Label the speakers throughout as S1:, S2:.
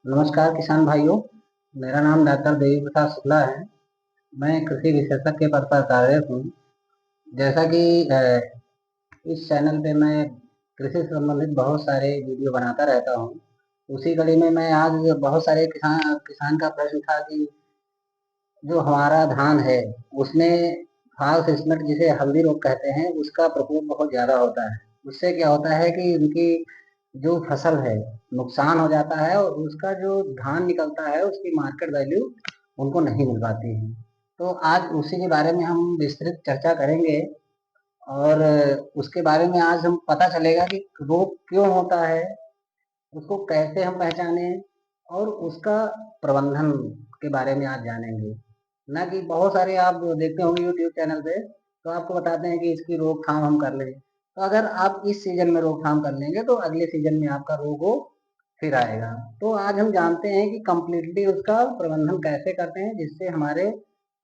S1: नमस्कार किसान भाइयों। मेरा नाम डॉक्टर देवी प्रसाद शुक्ला है। मैं कृषि विशेषज्ञ के पद पर कार्यरत हूँ। जैसा कि इस चैनल पे मैं कृषि से संबंधित बहुत सारे वीडियो बनाता रहता हूँ। उसी कड़ी में मैं आज बहुत सारे किसान किसान का प्रश्न था कि जो हमारा धान है उसमें फाल सिस्टमेट जिसे हल्दी रोग कहते हैं उसका प्रकोप बहुत ज़्यादा होता है। उससे क्या होता है कि उनकी जो फसल है नुकसान हो जाता है और उसका जो धान निकलता है उसकी मार्केट वैल्यू उनको नहीं मिल पाती है। तो आज उसी के बारे में हम विस्तृत चर्चा करेंगे और उसके बारे में आज हम पता चलेगा कि रोग क्यों होता है, उसको कैसे हम पहचाने और उसका प्रबंधन के बारे में आज जानेंगे। ना कि बहुत सारे आप देखते होंगे यूट्यूब चैनल पे तो आपको बताते हैं कि इसकी रोकथाम हम कर लें। तो अगर आप इस सीजन में रोकथाम कर लेंगे तो अगले सीजन में आपका रोग वो फिर आएगा। तो आज हम जानते हैं कि कम्प्लीटली उसका प्रबंधन कैसे करते हैं जिससे हमारे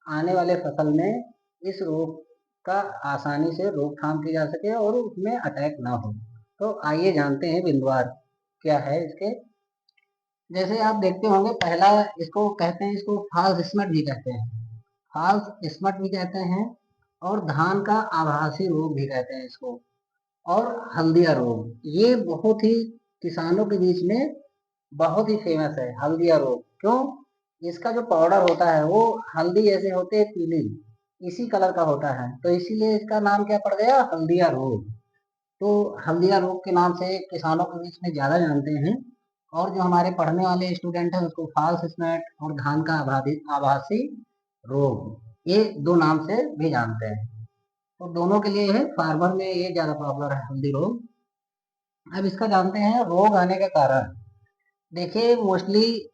S1: आने वाले फसल में इस रोग का आसानी से रोकथाम की जा सके और उसमें अटैक ना हो। तो आइए जानते हैं बिंदुवार क्या है इसके। जैसे आप देखते होंगे पहला इसको कहते हैं, इसको फाल्स स्मट भी कहते हैं, फाल्स स्मट भी कहते हैं और धान का आभासी रोग भी कहते हैं इसको, और हल्दिया रोग। ये बहुत ही किसानों के बीच में बहुत ही फेमस है हल्दिया रोग। क्यों? इसका जो पाउडर होता है वो हल्दी जैसे होते हैं पीली, इसी कलर का होता है, तो इसीलिए इसका नाम क्या पड़ गया, हल्दिया रोग। तो हल्दिया रोग के नाम से किसानों के बीच में ज्यादा जानते हैं। और जो हमारे पढ़ने वाले स्टूडेंट हैं उसको फाल्स स्मेट और धान का आभासी रोग, ये दो नाम से भी जानते हैं। तो दोनों के लिए है, फार्मर में ये ज्यादा पॉपुलर है हल्दी रोग। अब इसका जानते हैं रोग आने का कारण। देखिए मोस्टली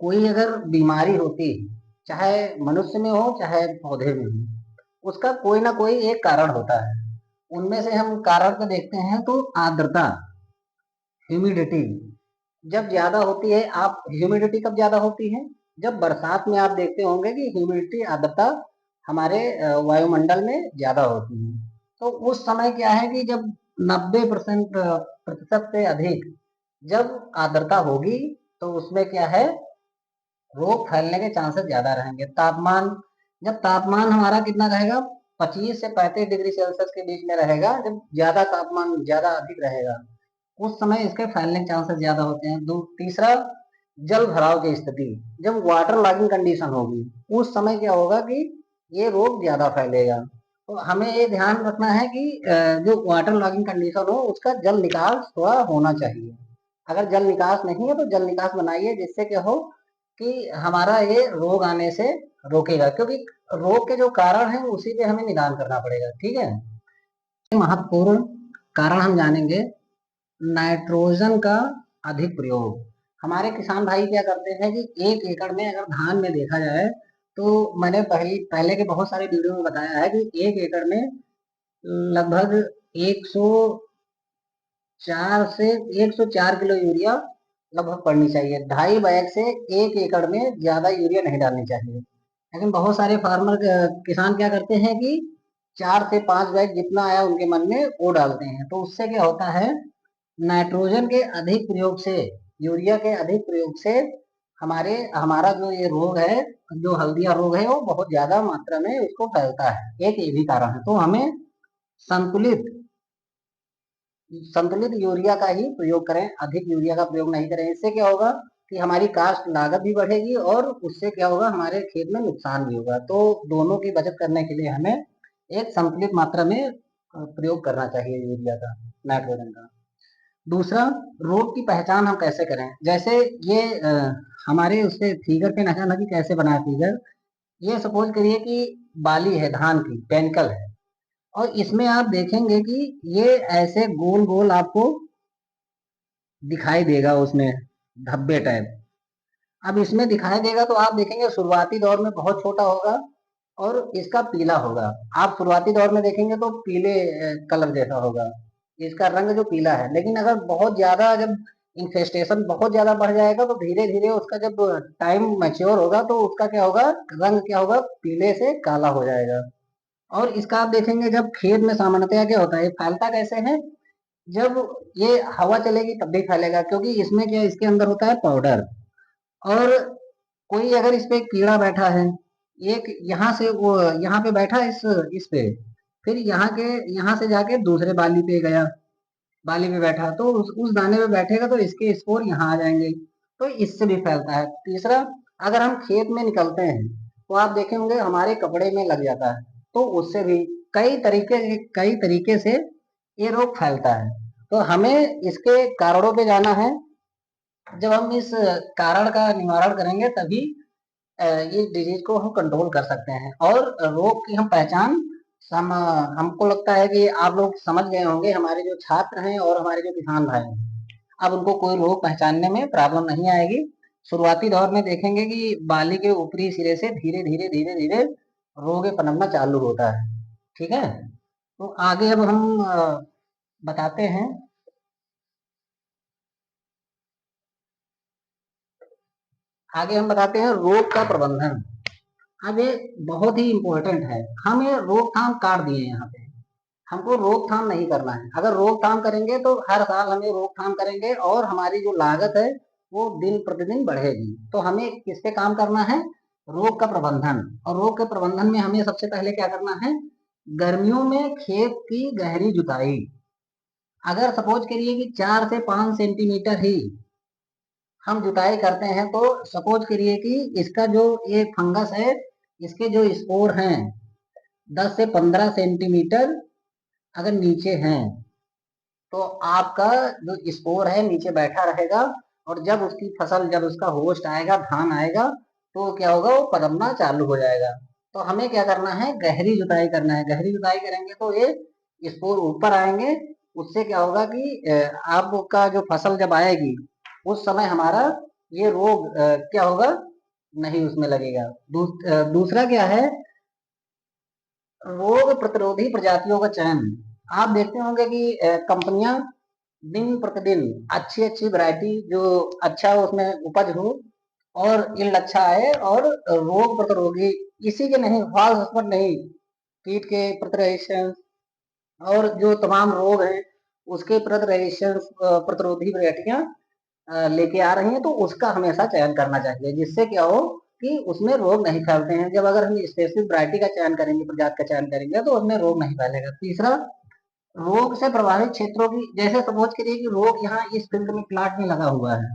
S1: कोई अगर बीमारी होती, चाहे मनुष्य में हो चाहे पौधे में हो, उसका कोई ना कोई एक कारण होता है। उनमें से हम कारण को देखते हैं तो आर्द्रता, ह्यूमिडिटी जब ज्यादा होती है। आप ह्यूमिडिटी कब ज्यादा होती है? जब बरसात में आप देखते होंगे कि ह्यूमिडिटी आर्द्रता हमारे वायुमंडल में ज्यादा होती है। तो उस समय क्या है कि जब 90% प्रतिशत से अधिक जब आर्द्रता होगी तो उसमें क्या है, रोग फैलने के चांसेस ज्यादा रहेंगे। तापमान, जब तापमान हमारा कितना रहेगा, 25 से 35 डिग्री सेल्सियस के बीच में रहेगा, जब ज्यादा तापमान ज्यादा अधिक रहेगा उस समय इसके फैलने के चांसेस ज्यादा होते हैं। तीसरा, जल भराव की स्थिति, जब वाटर लॉगिंग कंडीशन होगी उस समय क्या होगा कि ये रोग ज्यादा फैलेगा। तो हमें ये ध्यान रखना है कि जो वाटर लॉगिंग कंडीशन हो उसका जल निकास थोड़ा होना चाहिए। अगर जल निकास नहीं है तो जल निकास बनाइए जिससे क्या हो कि हमारा ये रोग आने से रोकेगा, क्योंकि रोग के जो कारण है उसी पे हमें निदान करना पड़ेगा। ठीक है, महत्वपूर्ण कारण हम जानेंगे। नाइट्रोजन का अधिक प्रयोग। हमारे किसान भाई क्या करते हैं कि 1 एकड़ में अगर धान में देखा जाए तो मैंने पहले के बहुत सारे वीडियो में बताया है कि 1 एकड़ में लगभग 104 से 104 किलो यूरिया लगभग पड़नी चाहिए। 2.5 बैग से 1 एकड़ में ज्यादा यूरिया नहीं डालनी चाहिए। लेकिन बहुत सारे फार्मर किसान क्या करते हैं कि 4 से 5 बैग जितना आया उनके मन में वो डालते हैं। तो उससे क्या होता है, नाइट्रोजन के अधिक प्रयोग से, यूरिया के अधिक प्रयोग से हमारे हमारा जो ये रोग है, जो हल्दिया रोग है, वो बहुत ज्यादा मात्रा में उसको फैलता है। एक ये भी कारण है। तो हमें संतुलित संतुलित यूरिया का ही प्रयोग करें, अधिक यूरिया का प्रयोग नहीं करें। इससे क्या होगा कि हमारी कास्ट लागत भी बढ़ेगी और उससे क्या होगा, हमारे खेत में नुकसान भी होगा। तो दोनों की बचत करने के लिए हमें एक संतुलित मात्रा में प्रयोग करना चाहिए यूरिया का, नाइट्रोजन का। दूसरा, रोग की पहचान हम कैसे करें। जैसे ये हमारे उससे फिगर पे नजर लगी, कैसे बनाया फिगर। ये सपोज करिए कि बाली है, धान की पेनिकल है, और इसमें आप देखेंगे कि ये ऐसे गोल गोल आपको दिखाई देगा, उसमें धब्बे टाइप। अब इसमें दिखाई देगा तो आप देखेंगे शुरुआती दौर में बहुत छोटा होगा और इसका पीला होगा। आप शुरुआती दौर में देखेंगे तो पीले कलर जैसा होगा, इसका रंग जो पीला है। लेकिन अगर बहुत ज्यादा, जब इन्फेस्टेशन बहुत ज्यादा बढ़ जाएगा तो धीरे धीरे उसका जब टाइम मैच्योर होगा तो उसका क्या होगा, रंग क्या होगा, पीले से काला हो जाएगा। और इसका आप देखेंगे जब खेत में सामान्यतया क्या होता है, ये फैलता कैसे है, जब ये हवा चलेगी तब भी फैलेगा, क्योंकि इसमें क्या, इसके अंदर होता है पाउडर। और कोई अगर इस पे कीड़ा बैठा है, एक यहाँ से वो यहाँ पे बैठा इस पे, फिर यहाँ से जाके दूसरे बाली पे गया, बाली पे बैठा तो उस दाने पे बैठेगा तो इसके स्पोर यहाँ आ जाएंगे, तो इससे भी फैलता है। तीसरा, अगर हम खेत में निकलते हैं तो आप देखे होंगे हमारे कपड़े में लग जाता है, तो उससे भी कई तरीके से ये रोग फैलता है। तो हमें इसके कारणों पे जाना है। जब हम इस कारण का निवारण करेंगे तभी ये डिजीज को हम कंट्रोल कर सकते हैं। और रोग की हम पहचान हमको लगता है कि आप लोग समझ गए होंगे, हमारे जो छात्र हैं और हमारे जो किसान भाई हैं, अब उनको कोई रोग पहचानने में प्रॉब्लम नहीं आएगी। शुरुआती दौर में देखेंगे कि बाली के ऊपरी सिरे से धीरे धीरे धीरे धीरे रोग पनपना चालू होता है। ठीक है, तो आगे अब हम बताते हैं। आगे हम बताते हैं रोग का प्रबंधन। अब ये बहुत ही इम्पोर्टेंट है। हम ये रोकथाम काट दिए यहाँ पे, हमको रोकथाम नहीं करना है। अगर रोकथाम करेंगे तो हर साल हमें रोकथाम करेंगे और हमारी जो लागत है वो दिन प्रतिदिन बढ़ेगी। तो हमें किस पे काम करना है, रोग का प्रबंधन। और रोग के प्रबंधन में हमें सबसे पहले क्या करना है, गर्मियों में खेत की गहरी जुताई। अगर सपोज करिए कि 4 से 5 सेंटीमीटर ही हम जुताई करते हैं, तो सपोज करिए कि इसका जो ये फंगस है, इसके जो स्पोर हैं 10 से 15 सेंटीमीटर अगर नीचे हैं, तो आपका जो स्पोर है नीचे बैठा रहेगा। और जब उसकी फसल, जब उसका होस्ट आएगा, धान आएगा, तो क्या होगा, वो पनपना चालू हो जाएगा। तो हमें क्या करना है, गहरी जुताई करना है। गहरी जुताई करेंगे तो ये स्पोर ऊपर आएंगे। उससे क्या होगा कि आपका जो फसल जब आएगी उस समय हमारा ये रोग क्या होगा, नहीं उसमें लगेगा। दूसरा क्या है, रोग प्रतिरोधी प्रजातियों का चयन। आप देखते होंगे कि कंपनियां दिन प्रतिदिन अच्छी अच्छी वैरायटी, जो अच्छा उसमें उपज हो और यील्ड अच्छा आए और रोग प्रतिरोधी, इसी के नहीं, फॉल्स हस्बेंड नहीं, कीट के प्रतिरक्षण और जो तमाम रोग हैं उसके प्रतिरक्षण प्रतिरोधी वैरायटियां लेके आ रही हैं। तो उसका हमेशा चयन करना चाहिए, जिससे क्या हो कि उसमें रोग नहीं फैलते हैं। जब अगर हम स्पेसिफिक वैरायटी का चयन करेंगे, प्रजाति का चयन करेंगे, तो उसमें रोग नहीं फैलेगा। तीसरा, रोग से प्रभावित क्षेत्रों की, जैसे सपोज करिए कि रोग यहाँ इस फील्ड में प्लाट में लगा हुआ है,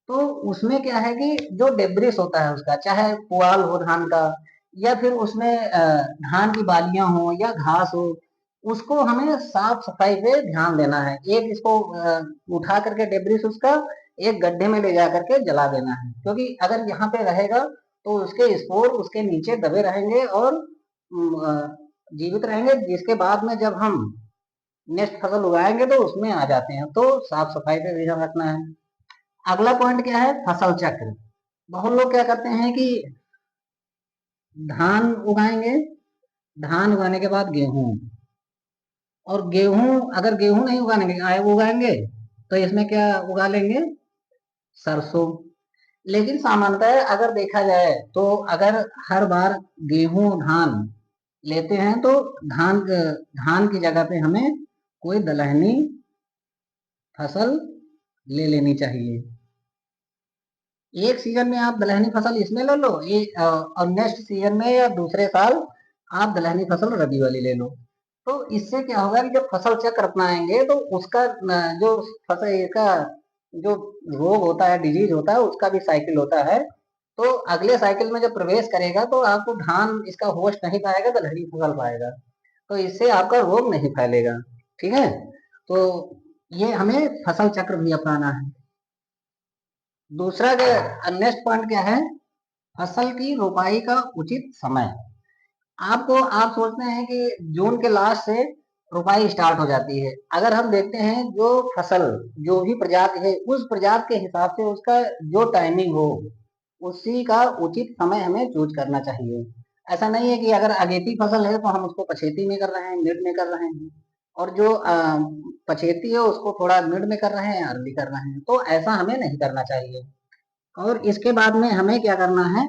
S1: तो उसमें क्या है कि जो डेब्रिस होता है उसका, चाहे पुआल हो धान का, या फिर उसमें धान की बालियां हो या घास हो, उसको हमें साफ सफाई पे ध्यान देना है। एक इसको उठा करके डेब्रिस उसका एक गड्ढे में ले जा करके जला देना है, क्योंकि अगर यहाँ पे रहेगा तो उसके स्पोर उसके नीचे दबे रहेंगे और जीवित रहेंगे, जिसके बाद में जब हम नेक्स्ट फसल उगाएंगे तो उसमें आ जाते हैं। तो साफ सफाई पे भी ध्यान रखना है। अगला पॉइंट क्या है, फसल चक्र। बहुत लोग क्या करते हैं कि धान उगाएंगे, धान उगाने के बाद गेहूं, और गेहूं अगर गेहूं नहीं उगाएंगे, उगाएंगे तो इसमें क्या उगा लेंगे, सरसों। लेकिन सामान्यतः अगर देखा जाए तो अगर हर बार गेहूं धान लेते हैं तो धान की जगह पे हमें कोई दलहनी फसल ले लेनी चाहिए। एक सीजन में आप दलहनी फसल इसमें ले लो, और नेक्स्ट सीजन में या दूसरे साल आप दलहनी फसल रबी वाली ले लो। तो इससे क्या होगा कि जब फसल चक्र अपनाएंगे तो उसका जो फसल का जो रोग होता है, डिजीज होता है, उसका भी साइकिल होता है। तो अगले साइकिल में जब प्रवेश करेगा तो आपको धान इसका होस्ट नहीं पाएगा, दलहनी फसल पाएगा। तो इससे आपका रोग नहीं फैलेगा। ठीक है, तो ये हमें फसल चक्र भी अपनाना है। दूसरा नेक्स्ट पॉइंट क्या है, फसल की रोपाई का उचित समय। आप सोचते हैं कि जून के लास्ट से रोपाई स्टार्ट हो जाती है। अगर हम देखते हैं जो फसल, जो भी प्रजाति है, उस प्रजाति के हिसाब से उसका जो टाइमिंग हो, उसी का उचित समय हमें चूज करना चाहिए। ऐसा नहीं है कि अगर अगेती फसल है तो हम उसको पछेती में कर रहे हैं, मिड में कर रहे हैं, और जो पछेती है उसको थोड़ा मिड में कर रहे हैं, अर्ली कर रहे हैं। तो ऐसा हमें नहीं करना चाहिए। और इसके बाद में हमें क्या करना है,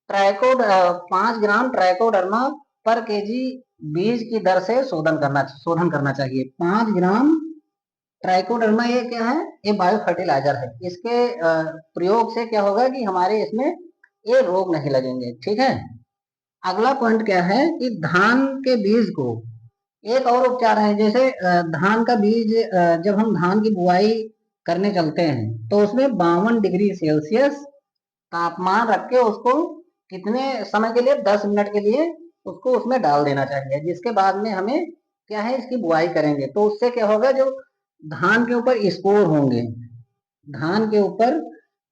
S1: 5 ग्राम ट्राइकोडर्मा पर केजी बीज की दर से शोधन करना चाहिए। 5 ग्राम ट्राइकोडर्मा ये क्या है? ये बायो फर्टिलाइजर है। इसके प्रयोग से क्या होगा कि हमारे इसमें ये रोग नहीं लगेंगे। ठीक है। अगला पॉइंट क्या है कि धान के बीज को एक और उपचार है। जैसे धान का बीज जब हम धान की बुआई करने चलते हैं तो उसमें 52 डिग्री सेल्सियस तापमान रख के उसको कितने समय के लिए, 10 मिनट के लिए उसको उसमें डाल देना चाहिए। जिसके बाद में हमें क्या है, इसकी बुआई करेंगे तो उससे क्या होगा, जो धान के ऊपर स्पोर होंगे, धान के ऊपर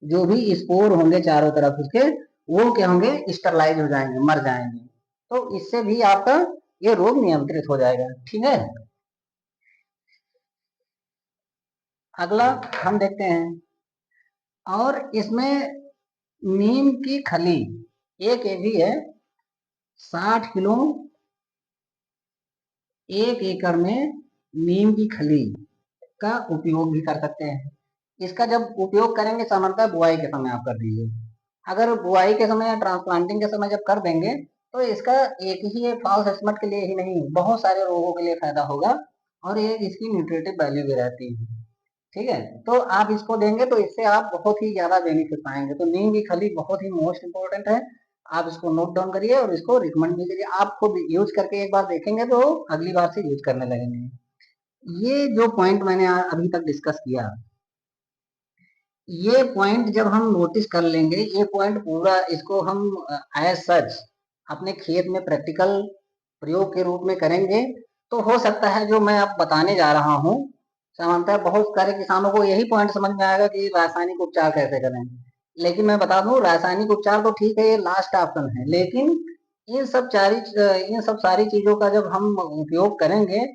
S1: जो भी स्पोर होंगे चारों तरफ उसके, वो क्या होंगे, स्टरलाइज हो जाएंगे, मर जाएंगे। तो इससे भी आपका ये रोग नियंत्रित हो जाएगा। ठीक है। अगला हम देखते हैं, और इसमें नीम की खली एक ये भी है, 60 किलो 1 एकड़ में नीम की खली का उपयोग भी कर सकते हैं। इसका जब उपयोग करेंगे सामान्यतः बुआई के समय आप कर दीजिए। अगर बुआई के समय या ट्रांसप्लांटिंग के समय जब कर देंगे तो इसका एक ही फॉल्स एस्टिमेट के लिए ही नहीं, बहुत सारे रोगों के लिए फायदा होगा, और ये इसकी न्यूट्रिटिव वैल्यू भी रहती है। ठीक है। तो आप इसको देंगे तो इससे आप बहुत ही ज्यादा बेनिफिट पाएंगे। तो नीम की खली बहुत ही मोस्ट इंपॉर्टेंट है। आप इसको नोट डाउन करिए और इसको रिकमेंड भी करिए। आप खुद यूज करके एक बार देखेंगे तो अगली बार से यूज करने लगेंगे। ये जो पॉइंट मैंने अभी तक डिस्कस किया, ये पॉइंट जब हम नोटिस कर लेंगे, ये पॉइंट पूरा इसको हम एज सच अपने खेत में प्रैक्टिकल प्रयोग के रूप में करेंगे तो हो सकता है जो मैं अब बताने जा रहा हूँ, सामान्यतः बहुत सारे किसानों को यही पॉइंट समझ में आएगा कि रासायनिक उपचार कैसे करें। लेकिन मैं बता दूं, रासायनिक उपचार तो ठीक है, ये लास्ट ऑप्शन है, लेकिन इन सब सारी चीजों का जब हम उपयोग करेंगे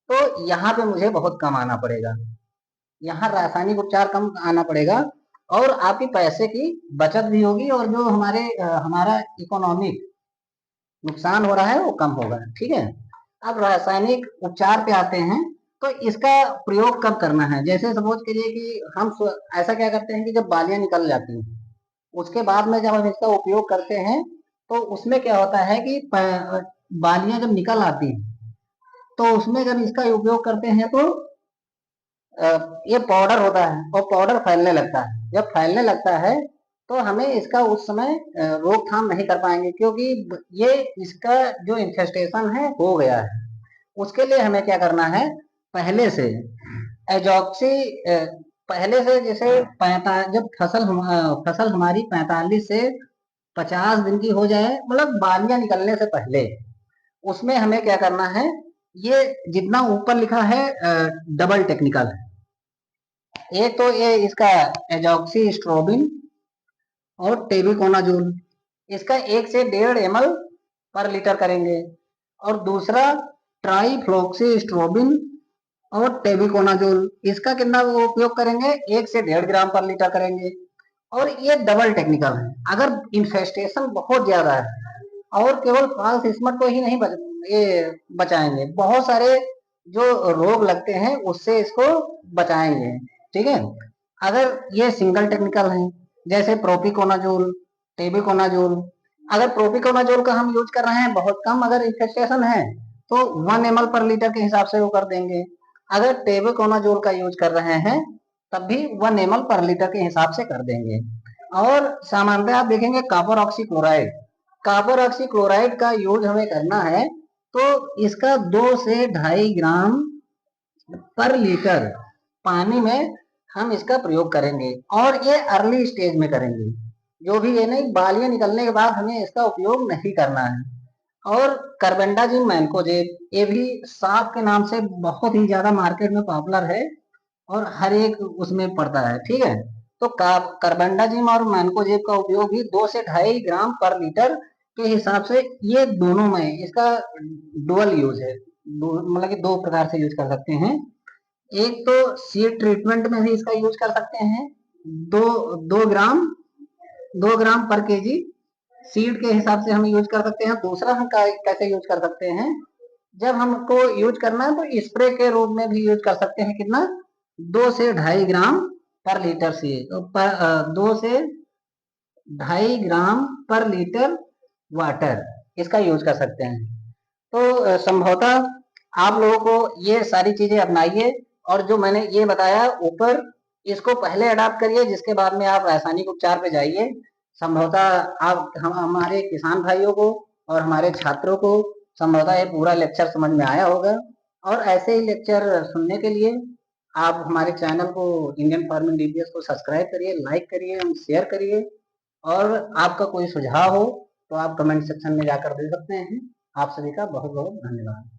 S1: तो यहाँ पे मुझे बहुत कम आना पड़ेगा। यहाँ रासायनिक उपचार कम आना पड़ेगा और आपकी पैसे की बचत भी होगी, और जो हमारा इकोनॉमिक नुकसान हो रहा है वो कम होगा। ठीक है। अब रासायनिक उपचार पे आते हैं, तो इसका प्रयोग कब करना है। जैसे सपोज करिए कि हम ऐसा क्या करते हैं कि जब बालियां निकल जाती हैं उसके बाद में जब हम इसका उपयोग करते हैं तो उसमें क्या होता है कि बालियां जब निकल आती हैं तो उसमें जब इसका उपयोग करते हैं तो ये पाउडर होता है और पाउडर फैलने लगता है। जब फैलने लगता है तो हमें इसका उस समय रोकथाम नहीं कर पाएंगे, क्योंकि ये इसका जो इन्फेस्टेशन है हो गया है। उसके लिए हमें क्या करना है, पहले से एजॉक्सी पहले से जैसे जब फसल हमारी 45 से 50 दिन की हो जाए, मतलब बालियां निकलने से पहले, उसमें हमें क्या करना है, ये जितना ऊपर लिखा है डबल टेक्निकल है। एक तो ये इसका एजॉक्सी स्ट्रोबिन और टेबिकोनाजोल, इसका 1 से 1.5 ml पर लीटर करेंगे। और दूसरा ट्राईफ्लोक्सी स्ट्रोबिन और टेबिकोनाजोल, इसका कितना वो उपयोग करेंगे, 1 से 1.5 ग्राम पर लीटर करेंगे। और ये डबल टेक्निकल है अगर इन्फेस्टेशन बहुत ज्यादा है, और केवल फॉल्स स्मट को ही नहीं ये बचाएंगे, बहुत सारे जो रोग लगते हैं उससे इसको बचाएंगे। ठीक है। अगर ये सिंगल टेक्निकल है, जैसे प्रोपिकोनाजोल, टेबिकोनाजोल, अगर प्रोपिकोनाजोल का हम यूज कर रहे हैं बहुत कम, अगर इन्फेस्टेशन है तो 1 ml पर लीटर के हिसाब से वो कर देंगे। अगर टेबिकोनाजोल का यूज कर रहे हैं तब भी 1 ml पर लीटर के हिसाब से कर देंगे। और सामान्यतः आप देखेंगे कॉपर ऑक्सीक्लोराइड, कॉपर ऑक्सीक्लोराइड का यूज हमें करना है तो इसका 2 से 2.5 ग्राम पर लीटर पानी में हम इसका प्रयोग करेंगे, और ये अर्ली स्टेज में करेंगे। जो भी ये नहीं, बालियां निकलने के बाद हमें इसका उपयोग नहीं करना है। और कार्बेंडाजिम मैनकोजेब, ये भी सांप के नाम से बहुत ही ज्यादा मार्केट में पॉपुलर है और हर एक उसमें पड़ता है। ठीक है। तो कार्बेंडाजिम और मैनकोजेब का उपयोग भी 2 से 2.5 ग्राम पर लीटर के हिसाब से, ये दोनों में इसका डुअल यूज है, मतलब कि 2 प्रकार से यूज कर सकते हैं। एक तो सीड ट्रीटमेंट में भी इसका यूज कर सकते हैं, दो 2 ग्राम पर केजी सीड के हिसाब से हम यूज कर सकते हैं। दूसरा हम कैसे यूज कर सकते हैं, जब हमको यूज करना है तो स्प्रे के रूप में भी यूज कर सकते हैं। कितना, 2 से 2.5 ग्राम पर लीटर से, तो 2 से 2.5 ग्राम पर लीटर वाटर, इसका यूज कर सकते हैं। तो संभवतः आप लोगों को ये सारी चीजें अपनाइए और जो मैंने ये बताया ऊपर, इसको पहले अडॉप्ट करिए, जिसके बाद में आप रासायनिक उपचार पे जाइए। संभवतः आप हम हमारे किसान भाइयों को और हमारे छात्रों को संभवतः ये पूरा लेक्चर समझ में आया होगा। और ऐसे ही लेक्चर सुनने के लिए आप हमारे चैनल को, इंडियन फार्मिंग डीपीएस को सब्सक्राइब करिए, लाइक करिए और शेयर करिए। और आपका कोई सुझाव हो तो आप कमेंट सेक्शन में जाकर दे सकते हैं। आप सभी का बहुत बहुत धन्यवाद।